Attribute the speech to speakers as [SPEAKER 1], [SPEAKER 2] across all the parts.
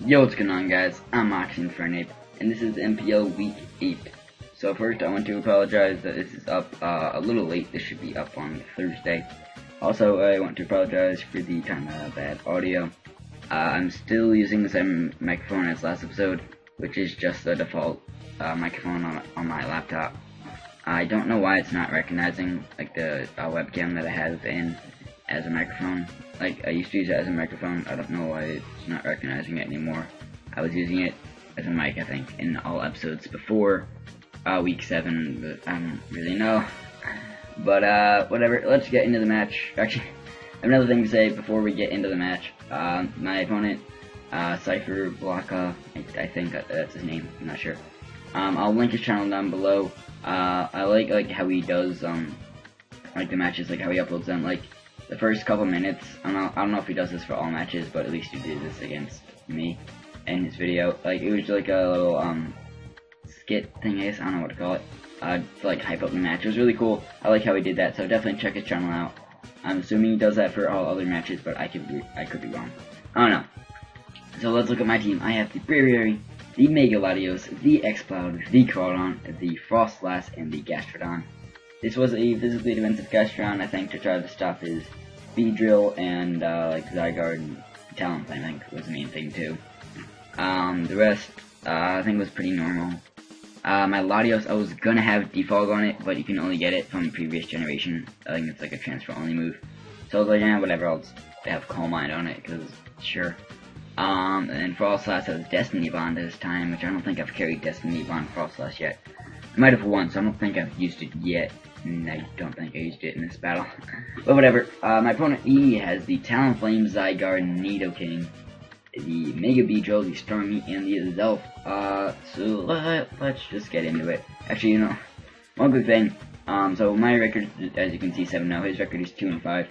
[SPEAKER 1] Yo, what's going on, guys? I'm Infernape, and this is MPL Week 8. So first, I want to apologize that this is up a little late. This should be up on Thursday. Also, I want to apologize for the kind of bad audio. I'm still using the same microphone as last episode, which is just the default microphone on my laptop. I don't know why it's not recognizing like the webcam that I have in as a microphone. Like, I used to use it as a microphone. I don't know why it's not recognizing it anymore. I was using it as a mic, I think, in all episodes before week 7, but I don't really know. But whatever, let's get into the match. Actually, I have another thing to say before we get into the match. My opponent, Cypher Blocka, I think that's his name, I'm not sure. I'll link his channel down below. I like how he does like the matches, like how he uploads them. Like the first couple minutes, I don't know if he does this for all matches, but at least he did this against me in his video. Like, it was like a little skit thing, I guess, I don't know what to call it, to like hype up the match. It was really cool. I like how he did that, so definitely check his channel out. I'm assuming he does that for all other matches, but I could be wrong. I don't know. So let's look at my team. I have the Braviary, the Mega Latios, the X-Cloud, the Crawdon, the Frostlass, and the Gastrodon. This was a physically defensive Gastrodon, I think, to try to stop his Beedrill and like Zygarde and Talonflame, I think, was the main thing too. The rest, I think, was pretty normal. My Latios, I was gonna have Defog on it, but you can only get it from the previous generation. I think it's like a transfer only move. So I was like, yeah, whatever, I'll just have Calm Mind on it, because sure. And then Frostlass has Destiny Bond this time, which I don't think I've carried Destiny Bond Frostlass yet. I might have once, I don't think I've used it yet. I don't think I used it in this battle. But whatever. My opponent E has the Talonflame, Zygarde, Nidoking, the Mega Beedrill, the Stormy, and the Zelf. So let's just get into it. Actually, you know, one good thing. So my record, as you can see, 7-0. His record is 2-5.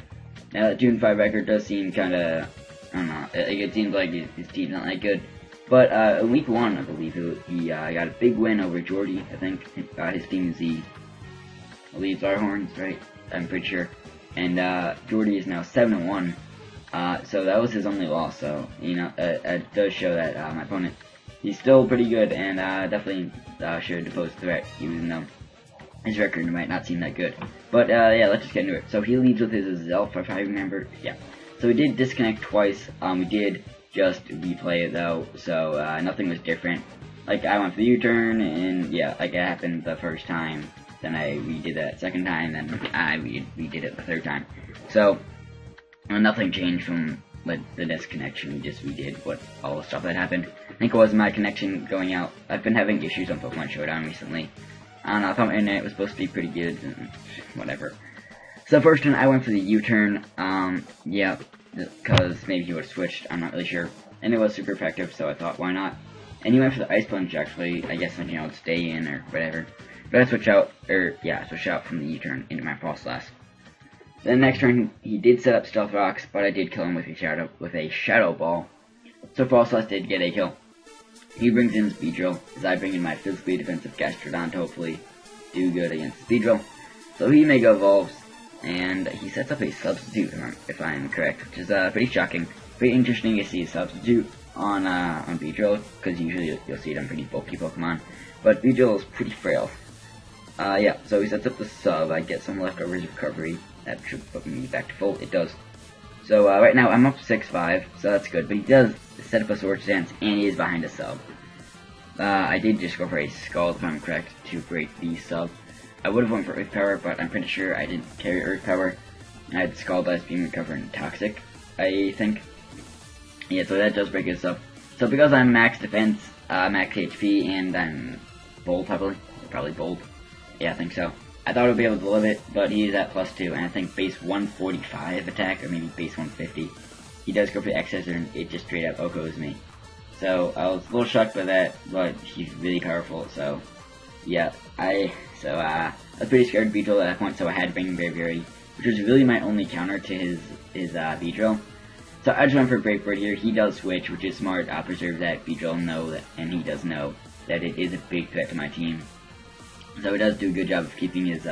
[SPEAKER 1] Now that 2-5 record does seem kind of, I don't know, it seems like his team's not that good. But in week 1, I believe, he got a big win over Jordy. I think his team is the Leads our horns, right? I'm pretty sure. And Jordy is now 7-1. So that was his only loss. So you know, it does show that my opponent, he's still pretty good, and definitely should pose a threat, even though his record might not seem that good. But yeah, let's just get into it. So he leads with his Zelf, if I remember. Yeah. So we did disconnect twice. We did just replay it though, so nothing was different. Like, I went for the U-turn, and yeah, like it happened the first time. Then I redid that second time, then I redid it the third time. So nothing changed from like the disconnection. We just redid all the stuff that happened. I think it was my connection going out. I've been having issues on Pokemon Showdown recently. I don't know, I thought my internet was supposed to be pretty good, and whatever. So first turn, I went for the U-turn. Yeah, because maybe he would have switched. I'm not really sure. And it was super effective, so I thought, why not? And he went for the Ice Punch, actually. I guess, you know, stay in or whatever. But I switch out, switch out from the U-turn into my Frostlass. Then next turn, he did set up Stealth Rocks, but I did kill him with a Shadow Ball. So Frostlass did get a kill. He brings in his Beedrill, as I bring in my physically defensive Gastrodon to hopefully do good against his Beedrill. So he Mega Evolves, and he sets up a Substitute, if I'm correct, which is pretty shocking. Pretty interesting to see a Substitute on Beedrill, because usually you'll see it on pretty bulky Pokemon. But Beedrill is pretty frail. Yeah, so he sets up the sub. I get some leftovers recovery. That should put me back to full. It does. So right now I'm up 6-5, so that's good. But he does set up a Swords Dance, and he is behind a sub. I did just go for a Scald, if I'm correct, to break the sub. I would have went for Earth Power, but I'm pretty sure I didn't carry Earth Power. I had Scald, Ice Beam, Recover, and Toxic, I think. Yeah, so that does break his sub. So because I'm max defense, max HP, and I'm bold, probably bold. Yeah, I think so. I thought I would be able to live it, but he's at +2, and I think base 145 attack, or maybe base 150. He does go for the X-Scissor, and it just straight up OHKOs me. So I was a little shocked by that, but he's really powerful, so yeah. I was pretty scared of Beedrill at that point, so I had to bring Braviary, which was really my only counter to his Beedrill. So I just went for Brave Bird here. He does switch, which is smart. I'll preserve that Beedrill, know that, and he does know that it is a big threat to my team. So he does do a good job of keeping his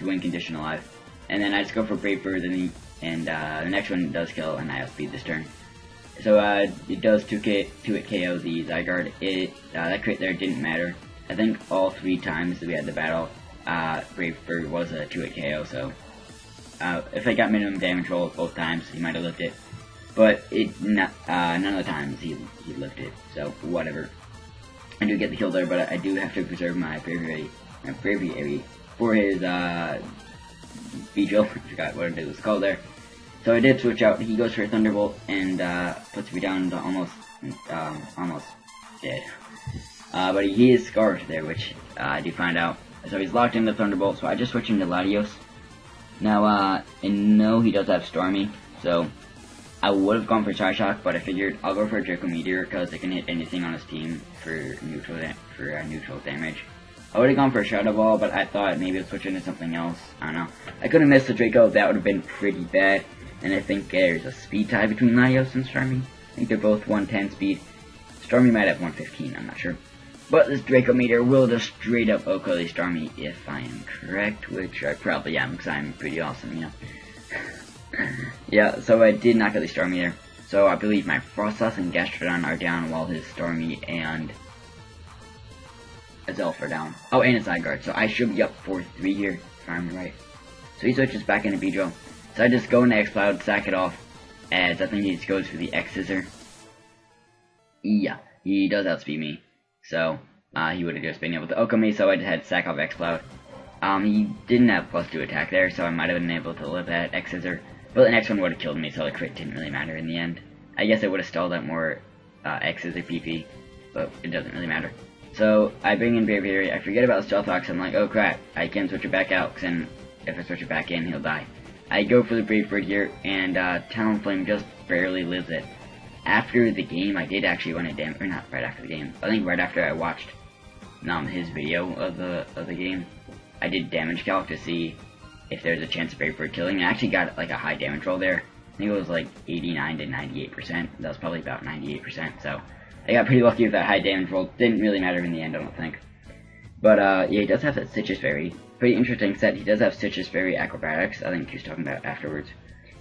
[SPEAKER 1] win condition alive. And then I just go for Brave Bird, and the next one does kill, and I outspeed this turn. So it does 2-hit KO the Zygarde. That crit there didn't matter. I think all 3 times that we had the battle, Brave Bird was a 2-hit KO, so if I got minimum damage roll both times, he might have lived it. But none of the times he lived it, so whatever. I do get the kill there, but I do have to preserve my Braviary for his Beedrill. I forgot what it was called there. So I did switch out. He goes for a Thunderbolt and puts me down to almost dead. But he is scarred there, which I do find out. So he's locked in the Thunderbolt, so I just switch him to Latios. Now, and no, he does have Stormy, so I would have gone for Psyshock, but I figured I'll go for a Draco Meteor because it can hit anything on his team for neutral damage. I would have gone for a Shadow Ball, but I thought maybe I'd switch into something else. I don't know. I could have missed the Draco. That would have been pretty bad. And I think there's a speed tie between Latios and Stormy. I think they're both 110 speed. Stormy might have 115, I'm not sure. But this Draco Meteor will just straight up OHKO the Stormy if I am correct, which I probably am because I'm pretty awesome, you know. Yeah, so I did knock out the Stormy there. So I believe my Frostos and Gastrodon are down while his Stormy and Azelf are down. Oh, and his Zygarde. So I should be up 4-3 here, if I'm right. So he switches back into Beedrill. So I just go into X-Cloud, sack it off, as I think he just goes for the X-Scissor. Yeah, he does outspeed me. So, he would have just been able to OHKO me, so I just had to sack off X-Cloud. He didn't have +2 attack there, so I might have been able to live that X-Scissor. But the next one would have killed me, so the crit didn't really matter in the end. I guess it would have stalled out more X-Scissor PP, but it doesn't really matter. So, I bring in Braviary, I forget about Stealth Rock, so I'm like, oh crap, I can't switch it back out, because then if I switch it back in, he'll die. I go for the Brave Bird here, and Talonflame just barely lives it. After the game, I did actually run a damage, or not right after the game, I think right after I watched his video of the game, I did damage calc to see if there's a chance of Brave Bird killing. I actually got like a high damage roll there. I think it was like 89 to 98%. That was probably about 98%, so I got pretty lucky with that high damage roll. Didn't really matter in the end, I don't think. But yeah, he does have that Citrus Fairy. Pretty interesting set. He does have Citrus Fairy Acrobatics. I think he was talking about afterwards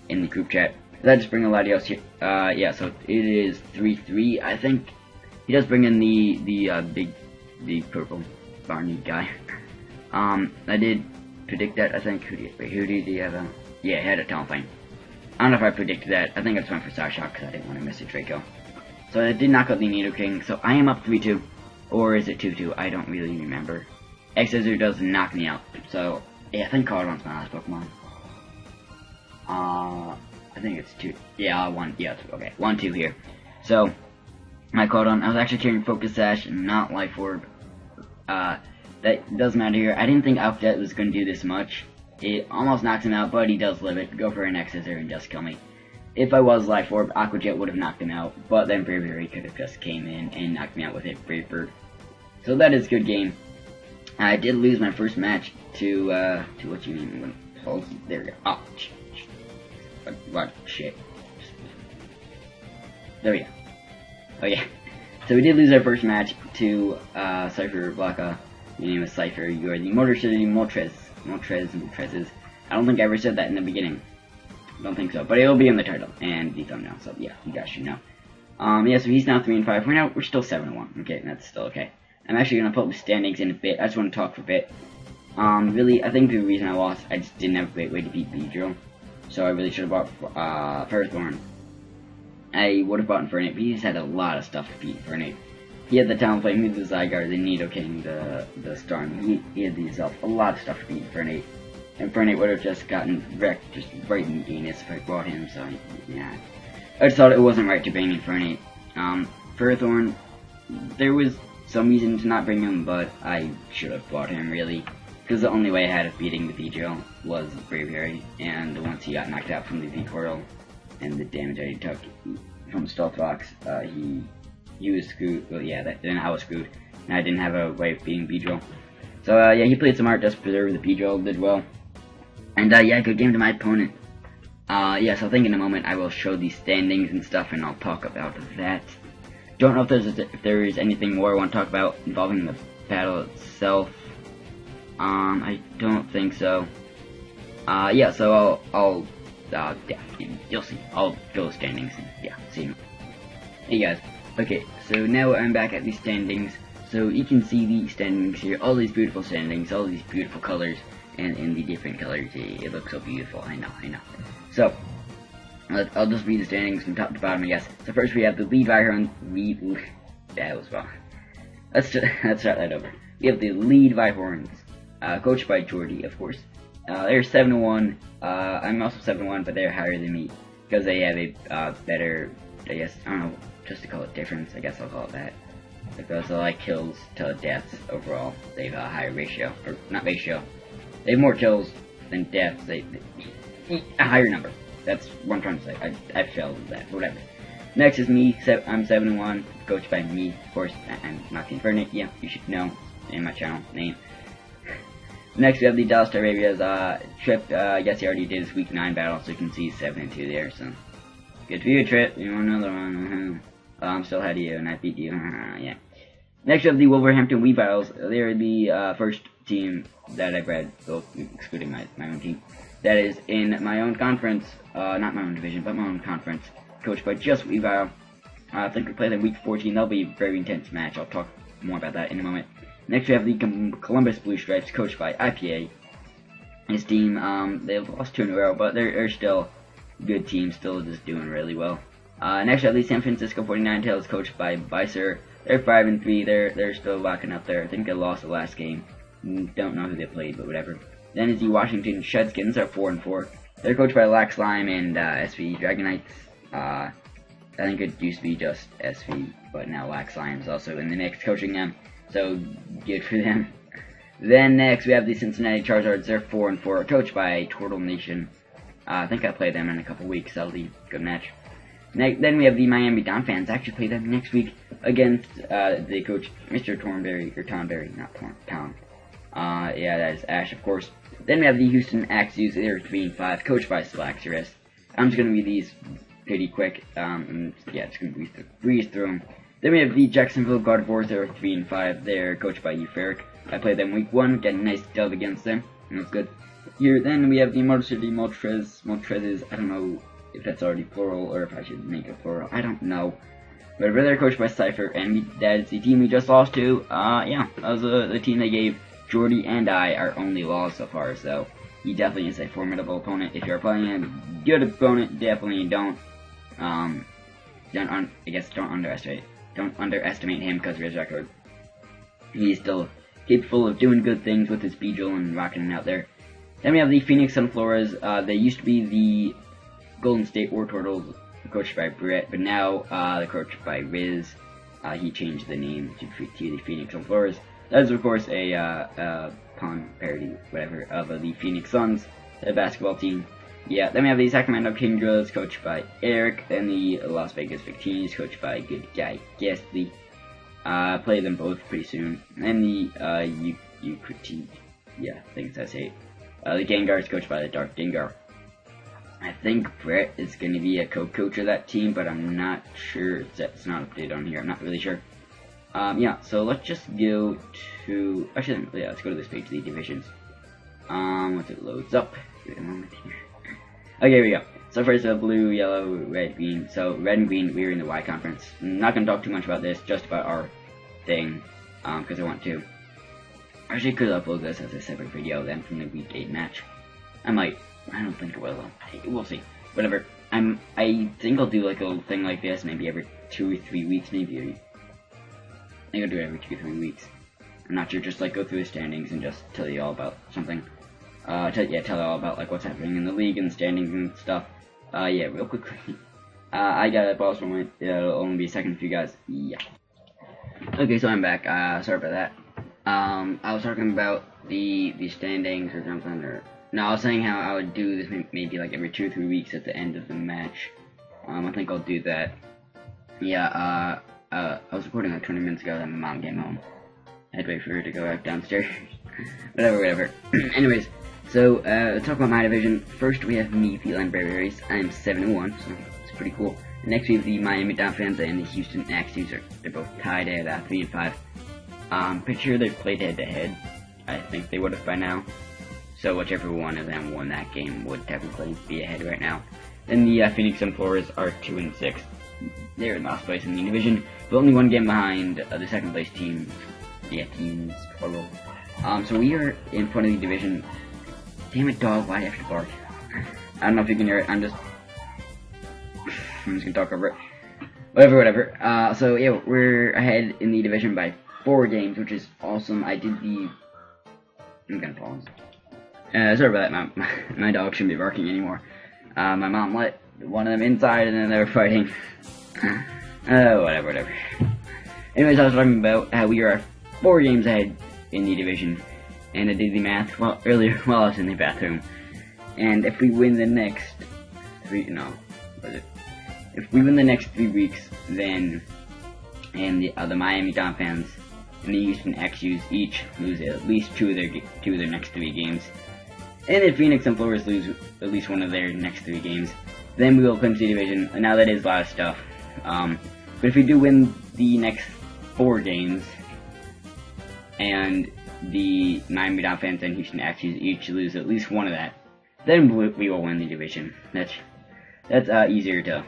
[SPEAKER 1] in the group chat. Did I just bring a Latios here? Yeah, so it is 3-3. I think he does bring in the purple Barney guy. I did predict that. I think who did he have? Yeah, he had a Talonflame. I don't know if I predicted that. I think I just went for Psyshock because I didn't want to miss a Draco. So I did knock out the Nidoking. So I am up 3-2, or is it 2-2? I don't really remember. X-Scissor does knock me out. So yeah, I think Cardon's my last Pokemon. I think it's 2. Yeah, 1. Yeah, okay. 1-2 here. So, my Cardon, I was actually carrying Focus Sash and not Life Orb. That doesn't matter here. I didn't think Alphabet was going to do this much. It almost knocks him out, but he does live it. Go for an X-Scissor and just kill me. If I was Life Orb, Aqua Jet would have knocked him out, but then Braviary could have just came in and knocked me out with it, Brave Bird. So that is a good game. I did lose my first match to what you mean? Oh, there we go. Oh, what shit. There we go. Oh yeah. So we did lose our first match to Cypher Blocka. Your name is Cypher. You are the Motor City Moltres. Moltres. I don't think I ever said that in the beginning. Don't think so. But it'll be in the title and the thumbnail. So yeah, you guys should know. Yeah, so he's now 3-5. Right now we're still 7-1. Okay, that's still okay. I'm actually gonna put the standings in a bit. I just want to talk for a bit. Really, I think the reason I lost, I just didn't have a great way to beat Beedrill. So I really should have bought Ferrothorn. I would have bought Infernape, but he just had a lot of stuff to beat Infernape. He had the Talonflame, the Zygarde, the Nidoking, the Storm. He had himself a lot of stuff to beat Infernape. Infernape would have just gotten wrecked just right in the anus if I brought him, so yeah. I just thought it wasn't right to bring Infernape. Ferrothorn, there was some reason to not bring him, but I should have bought him, really. Because the only way I had of beating the Beedrill was Braviary, and once he got knocked out from the V-Portal, and the damage that he took from Stealth Rocks, he was screwed. Well, yeah, then I was screwed, and I didn't have a way of beating Beedrill. So, yeah, he played smart, just preserved the Beedrill, did well. And, yeah, good game to my opponent. Yeah, so I think in a moment I will show the standings and stuff, and I'll talk about that. Don't know if there is anything more I want to talk about involving the battle itself. I don't think so. Yeah, so I'll yeah, you'll see. I'll fill the standings and, yeah, see you. Hey guys, okay, so now I'm back at the standings. So you can see the standings here, all these beautiful standings, all these beautiful colors, and in the different colors. It looks so beautiful, I know. So, I'll just read the standings from top to bottom, I guess. So first we have the lead Vihorns, that was wrong. Let's start that over. We have the lead Vihorns, coached by Jordy, of course. They're 7-1, I'm also 7-1, but they're higher than me, because they have a better, I guess, I don't know, just to call it difference, I guess I'll call it that. Because they like kills to deaths overall. They have a higher ratio, or not ratio. They have more kills than deaths. They a higher number. That's what I'm trying to say. I failed at that. Whatever. Next is me. I'm 7-1, coached by me, of course. I'm not the Infernic. Yeah, you should know in my channel name. Next we have the Atlanta Braviaries. Trip. I guess he already did his week 9 battle, so you can see 7-2 there. So good for you, Trip. You want another one? I'm still ahead of you, and I beat you. Yeah. Next, we have the Wolverhampton Weavils. They're the first team that I bred, well, excluding my own team. That is in my own conference, not my own division, but my own conference, coached by just Weavile. I think we play them week 14. That'll be a very intense match. I'll talk more about that in a moment. Next, we have the Columbus Blue Stripes, coached by IPA. His team, they've lost 2 in a row, but they're still a good team, still just doing really well. Next, we have the San Francisco 49 Tails, coached by Bicer. They're 5-3. They're still locking up there. I think they lost the last game. Don't know who they played, but whatever. Then is the Washington Shedskins. Are 4-4. They're coached by Lax Slime and SV Dragonites. I think it used to be just SV, but now Lax Slime is also in the mix, coaching them. So good for them. Then next we have the Cincinnati Charizards. They're 4-4, coached by Turtle Nation. I think I play them in a couple weeks. That'll be a good match. Then we have the Miami Dolphins. Actually play them next week against the coach, Mr. Tornberry, or Tonberry, not Tom. Yeah, that is Ash, of course. Then we have the Houston Axews. They're 3-5, coached by Slaxerus. I'm just gonna read these pretty quick. And yeah, just gonna breeze through them. Then we have the Jacksonville Gardevoirs. They're 3-5. They're coached by Euphoric. I played them week 1, get a nice dub against them, and that's good. Here, then we have the Motor City Moltres. Moltres, I don't know if that's already plural, or if I should make it plural. I don't know. But they're coached by Cypher, and that is the team we just lost to. Yeah, that was the team they gave Jordy and I our only loss so far, so he definitely is a formidable opponent. If you're playing a good opponent, definitely don't underestimate him because of his record. He's still capable of doing good things with his Beedrill and rocking it out there. Then we have the Phoenix Sunfloras. They used to be the Golden State War Turtles, coached by Brett, but now they're coached by Riz. He changed the name to the Phoenix Sunfloras. That is, of course, a pun parody, whatever, of the Phoenix Suns, the basketball team. Yeah, then we have the Sacramento Kingdras, coached by Eric, and the Las Vegas Victinis, coached by Good Guy Guestly. Play them both pretty soon. And the Ukritique, yeah, I think that's it. The Gengar is coached by the Dark Gengar. I think Brett is going to be a co-coach of that team, but I'm not sure. It's not updated on here. I'm not really sure. Yeah, so let's just go to... Actually, yeah, let's go to this page, the divisions. Once it loads up. Give it a moment here. Okay, here we go. So first, blue, yellow, red, green. So red and green, we're in the Y conference. I'm not going to talk too much about this, just about our thing, because I want to. I actually could upload this as a separate video then from the week 8 match. I might. I don't think I will. We'll see. Whatever. I think I'll do like a little thing like this, maybe every 2 or 3 weeks, maybe. I think I'll do it every 2 or 3 weeks. I'm not sure. Just like go through the standings and just tell you all about something. Tell you all about like what's happening in the league and standings and stuff. Yeah, real quickly. I got a pause from it. It'll only be a second for you guys. Yeah. Okay, so I'm back. Sorry about that. I was talking about the standings or something, or no, I was saying how I would do this maybe like every 2 or 3 weeks at the end of the match. I think I'll do that. Yeah. I was recording like 20 minutes ago, then my mom came home. I had to wait for her to go back downstairs. whatever. Anyways, so let's talk about my division. First, we have me, the Atlanta Braviaries. I'm 7-1, so it's pretty cool. Next, we have the Miami Dolphins and the Houston Axews. They're both tied at 3-5. Pretty sure they've played head-to-head. I think they would have by now. So whichever one of them won that game would technically be ahead right now. Then the Phoenix Sunfloras are 2-6. they're in last place in the division, but only one game behind the second place team. Yeah, teams plural. So we are in front of the division. Damn it, dog! Why do you have to bark? I don't know if you can hear it. I'm just gonna talk over it. Whatever. So yeah, we're ahead in the division by 4 games, which is awesome. I'm gonna pause. Sorry about that. My dog shouldn't be barking anymore. My mom let one of them inside, and then they were fighting. Whatever. Anyways, I was talking about how we are 4 games ahead in the division, and I did the math earlier while I was in the bathroom. And if we win the next if we win the next 3 weeks, then the Miami Dolphins and the Houston XUs each lose at least 2 of their next 3 games, and if Phoenix and Flores lose at least 1 of their next 3 games, then we will clinch the division. And now that is a lot of stuff. But if we do win the next 4 games, and the Miami Dolphins and Houston XUs each lose at least 1 of that, then we will win the division. That's easier to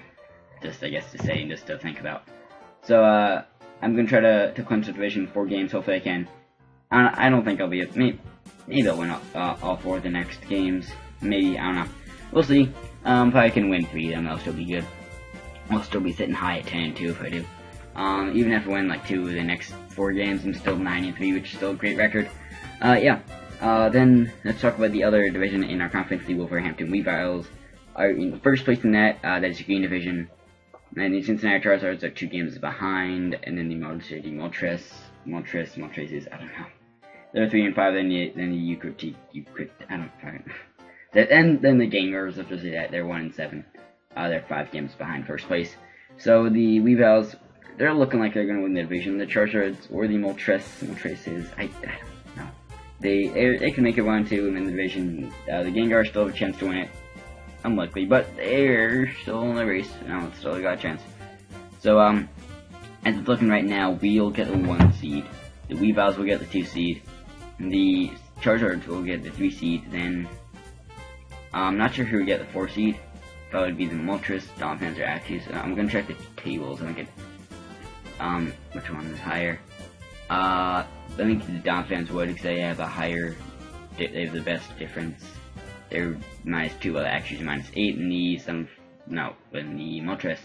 [SPEAKER 1] I guess to say and just to think about. So I'm gonna try to clinch the division 4 games. Hopefully I can. I don't think I'll be maybe I'll win all 4 of the next games. Maybe, I don't know. We'll see. If I can win 3, then I'll still be good. I'll still be sitting high at 10-2 if I do. Even if I win like 2 of the next 4 games, I'm still 9-3, which is still a great record. Then let's talk about the other division in our conference. The Wolverhampton Weavers are in first place in that. That is the green division. And the Cincinnati Charizards are 2 games behind, and then the Motor City Moltres is, I don't know. They're 3-5. Then the Euclid, I don't know. And then the Gangers, after that, they're 1-7. They're 5 games behind first place. So the Weavers, they're looking like they're going to win the division. The Charizards or the Moltres is, I don't know. They can make it 1-2 and win the division. The Gangars still have a chance to win it. Unlikely, but they're still in the race. No, it's still got a chance. So, as it's looking right now, we'll get the 1 seed. The Weavers will get the 2 seed. The Charizards will get the 3 seed. Then, I'm not sure who will get the 4 seed. That would be the Moltres, Dolphins, or Actus. I'm gonna check the tables. I think which one is higher. I think the Dolphins would, because they have they have the best difference. They're -2, while the Actus are -8, and the Moltres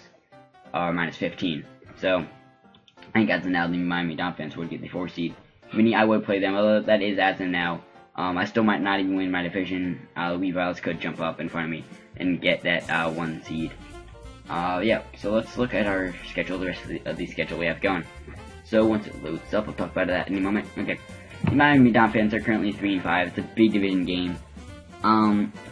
[SPEAKER 1] are -15. So, I think as of now, the Miami Dolphins would get the 4 seed. Meaning I would play them, although that is as of now. I still might not even win my division. The Weavers could jump up in front of me and get that 1 seed. So let's look at our schedule, the rest of the schedule we have going. So once it loads up, we'll talk about that in a moment. Okay, the Miami Dolphins are currently 3-5. It's a big division game.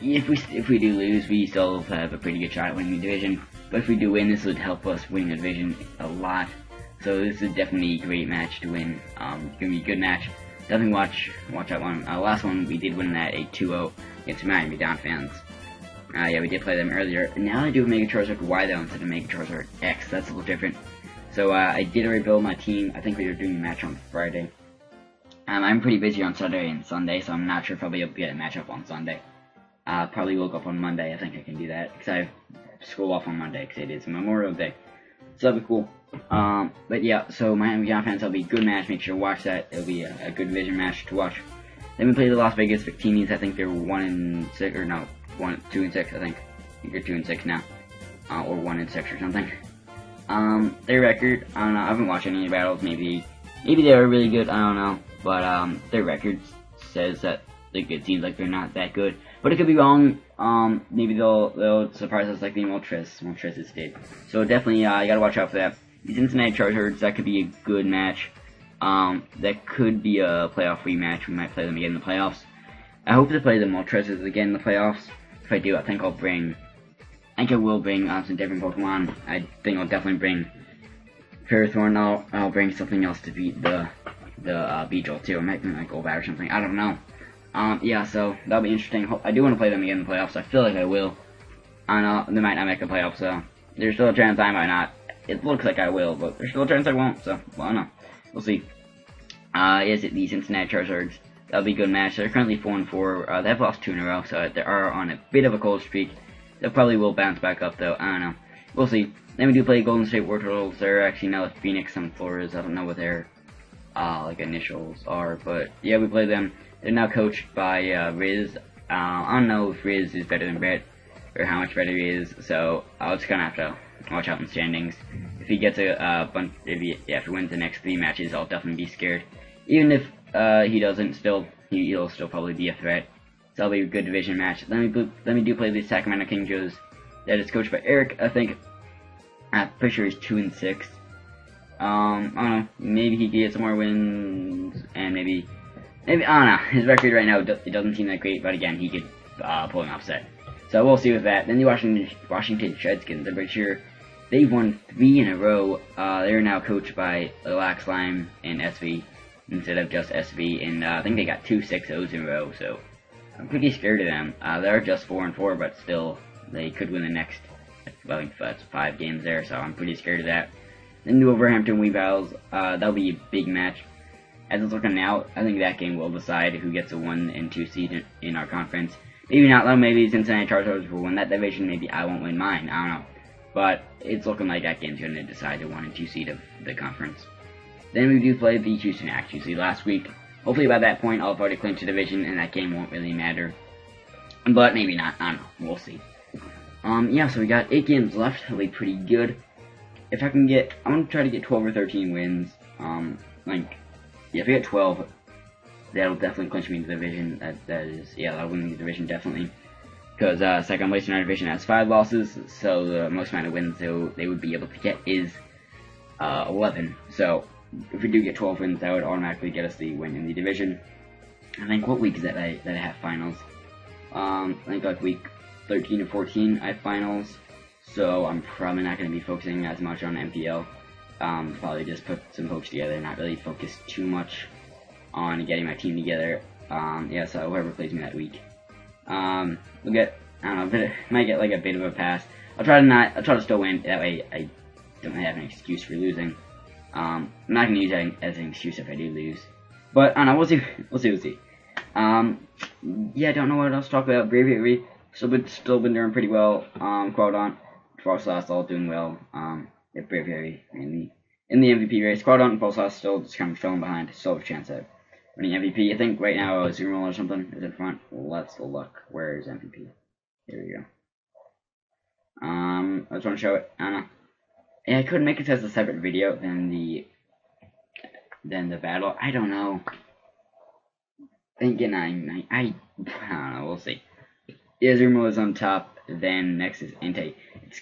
[SPEAKER 1] If we do lose, we still have a pretty good shot at winning the division. But if we do win, this would help us win the division a lot. So this is definitely a great match to win. It's gonna be a good match. Definitely watch that one. Last one we did win that 2-0 against Miami Dolphins. We did play them earlier. And now I do a Mega Charizard Y though instead of Mega Charizard X. That's a little different. So I did rebuild my team. I think we were doing a match on Friday. I'm pretty busy on Saturday and Sunday, so I'm not sure if I'll be able to get a matchup on Sunday. Probably woke up on Monday. I think I can do that because I have school off on Monday because it is Memorial Day. So that'll be cool. But yeah, so Miami Dolphins, that'll be a good match. Make sure to watch that. It'll be a good division match to watch. Then we play the Las Vegas Victinis. I think they're 1-6 or no, 2-6. I think they're 2-6 now, or 1-6 or something. Their record, I don't know. I haven't watched any of the battles. Maybe they are really good. I don't know. But their record says that it seems like they're not that good. But it could be wrong. Maybe they'll surprise us like the Moltres did. So definitely, you gotta watch out for that. The Cincinnati Charizards, that could be a good match. That could be a playoff rematch. We might play them again in the playoffs. I hope to play the Moltres again in the playoffs. If I do, I think I will bring some different Pokemon. I think I'll definitely bring Ferrothorn. I'll bring something else to beat the Beedrill too. I might bring like Golbat or something. I don't know. So that'll be interesting. I do want to play them again in the playoffs. I feel like I will. I don't know, they might not make the playoffs, so there's still a chance I might not. It looks like I will, but there's still a chance I won't, so, well, I don't know. We'll see. Is it the Cincinnati Charizards? That'll be a good match. They're currently 4-4. They've lost 2 in a row, so they are on a bit of a cold streak. They probably will bounce back up, though. I don't know. we'll see. Then we do play Golden State Warriors. They're actually now with Phoenix on Flores. I don't know what their like initials are, but yeah, we play them. They're now coached by Riz. I don't know if Riz is better than Brett or how much better he is, so I'll just kind of have to watch out in standings. If he gets a bunch, if he wins the next 3 matches, I'll definitely be scared. Even if he doesn't, he'll still probably be a threat. So that'll be a good division match. Then we do play the Sacramento Kings. That is coached by Eric. I think I'm pretty sure he's 2-6. I don't know. Maybe he could get some more wins, and maybe I don't know. His record right now it doesn't seem that great, but again, he could pull an upset. So we'll see with that. Then the Washington Redskins. I'm pretty sure they've won 3 in a row. They're now coached by Lax Lime and SV instead of just SV, and I think they got 2 6-0s in a row. So I'm pretty scared of them. They're just 4-4, but still they could win the next. I think that's 5 games there, so I'm pretty scared of that. Then the Wolverhampton Weavals. That'll be a big match. As it's looking now, I think that game will decide who gets a 1 and 2 seed in our conference. Maybe not though, maybe Cincinnati Chargers will win that division, maybe I won't win mine, I don't know. But it's looking like that game's going to decide the 1 and 2 seed of the conference. Then we do play the Houston Actually last week. Hopefully by that point I'll have already clinched the division and that game won't really matter. But maybe not, I don't know, we'll see. Yeah, so we got 8 games left, that'll be pretty good. If I can get, I'm going to try to get 12 or 13 wins. Yeah, if we get 12, that'll definitely clinch me in the division. That'll win the division definitely. Because second place in our division has 5 losses, so the most amount of wins they would be able to get is 11. So if we do get 12 wins, that would automatically get us the win in the division. I think what week is that I have finals? I think like week 13 or 14 I have finals. So I'm probably not going to be focusing as much on MPL. Probably just put some folks together, not really focus too much on getting my team together. Yeah, so whoever plays me that week. We'll get, I don't know, might get like a bit of a pass. I'll try to still win, that way I don't have an excuse for losing. I'm not going to use that as an excuse if I do lose. But, I don't know, we'll see. Yeah, I don't know what else to talk about. Braviary, still been doing pretty well. Quadon, False all doing well. Yeah, Braviary in the MVP race. Quadon and False still just kind of falling behind. Still have a chance at winning MVP. I think right now Zero or something is in front. Let's look. Where is MVP? Here we go. I just want to show it. I don't know. Yeah, I couldn't make it as a separate video than the battle. I don't know. Thinking I don't know. We'll see. Yeah, Zero is on top. Then next is Inte. It's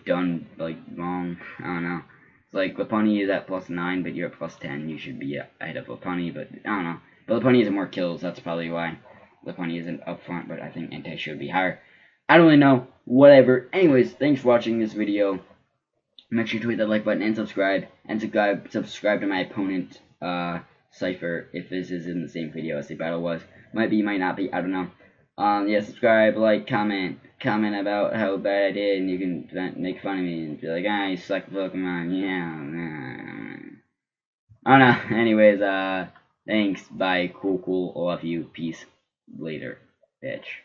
[SPEAKER 1] done like wrong. I don't know. It's like Lapani is at +9, but you're at +10. You should be ahead of Lapani, but I don't know. But Lapani has more kills. That's probably why Lapani isn't up front. But I think Inte should be higher. I don't really know. Whatever. Anyways, thanks for watching this video. Make sure to hit that like button and subscribe. And subscribe to my opponent Cypher if this is in the same video as the battle was. Might be, might not be. I don't know. Yeah, subscribe, like, comment about how bad I did, and you can make fun of me and be like, you suck Pokemon, yeah. I don't know. Anyways, thanks, bye, cool, love you, peace, later, bitch.